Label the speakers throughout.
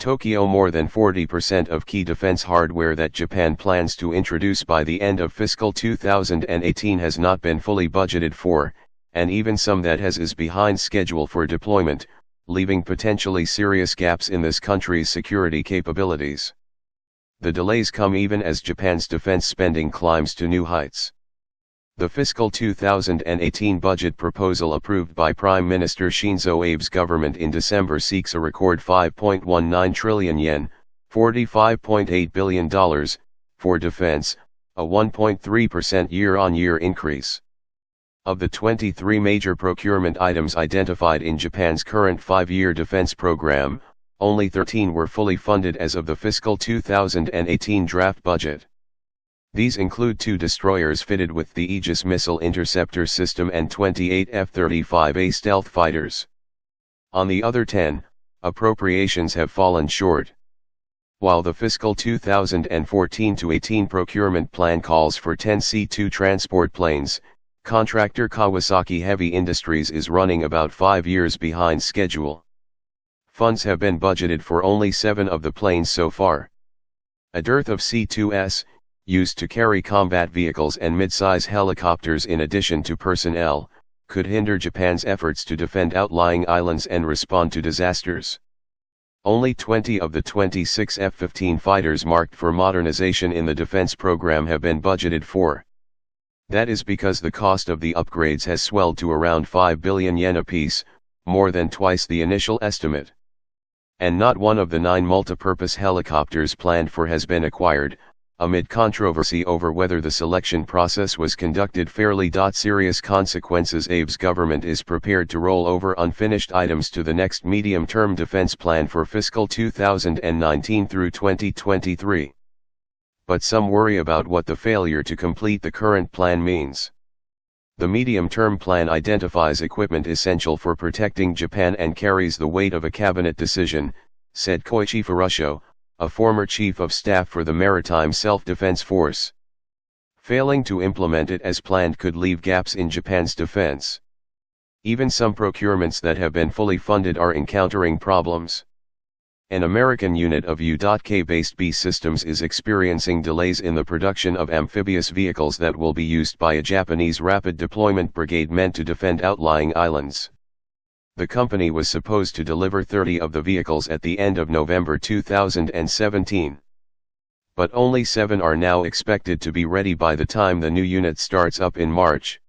Speaker 1: Tokyo. More than 40% of key defense hardware that Japan plans to introduce by the end of fiscal 2018 has not been fully budgeted for, and even some that has is behind schedule for deployment, leaving potentially serious gaps in this country's security capabilities. The delays come even as Japan's defense spending climbs to new heights. The fiscal 2018 budget proposal approved by Prime Minister Shinzo Abe's government in December seeks a record 5.19 trillion yen, $45.8 billion, for defense, a 1.3% year-on-year increase. Of the 23 major procurement items identified in Japan's current 5-year defense program, only 13 were fully funded as of the fiscal 2018 draft budget. These include 2 destroyers fitted with the Aegis missile interceptor system and 28 F-35A stealth fighters. On the other 10, appropriations have fallen short. While the fiscal 2014-18 procurement plan calls for 10 C-2 transport planes, contractor Kawasaki Heavy Industries is running about 5 years behind schedule. Funds have been budgeted for only 7 of the planes so far. A dearth of C-2s, used to carry combat vehicles and mid-size helicopters in addition to personnel, could hinder Japan's efforts to defend outlying islands and respond to disasters. Only 20 of the 26 F-15 fighters marked for modernization in the defense program have been budgeted for. That is because the cost of the upgrades has swelled to around 5 billion yen apiece, more than twice the initial estimate. And not one of the 9 multipurpose helicopters planned for has been acquired, amid controversy over whether the selection process was conducted fairly. Serious consequences. Abe's government is prepared to roll over unfinished items to the next medium-term defense plan for fiscal 2019 through 2023. But some worry about what the failure to complete the current plan means. The medium-term plan identifies equipment essential for protecting Japan and carries the weight of a cabinet decision, said Koichi Furusho, a former chief of staff for the Maritime Self-Defense Force. Failing to implement it as planned could leave gaps in Japan's defense. Even some procurements that have been fully funded are encountering problems. An American unit of U.K.-based B Systems is experiencing delays in the production of amphibious vehicles that will be used by a Japanese rapid deployment brigade meant to defend outlying islands. The company was supposed to deliver 30 of the vehicles at the end of November 2017. But only 7 are now expected to be ready by the time the new unit starts up in March.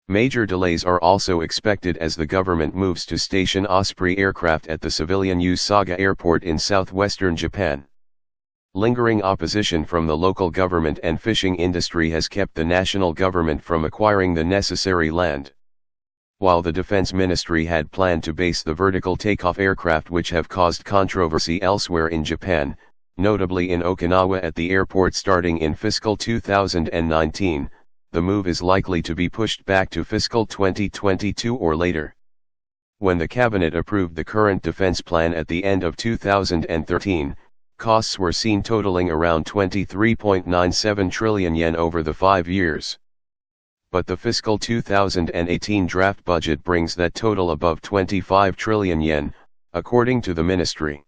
Speaker 1: Major delays are also expected as the government moves to station Osprey aircraft at the civilian use Saga Airport in southwestern Japan. Lingering opposition from the local government and fishing industry has kept the national government from acquiring the necessary land. While the Defense Ministry had planned to base the vertical takeoff aircraft which have caused controversy elsewhere in Japan, notably in Okinawa at the airport starting in fiscal 2019, the move is likely to be pushed back to fiscal 2022 or later. When the cabinet approved the current defense plan at the end of 2013, costs were seen totaling around 23.97 trillion yen over the 5 years. But the fiscal 2018 draft budget brings that total above 25 trillion yen, according to the ministry.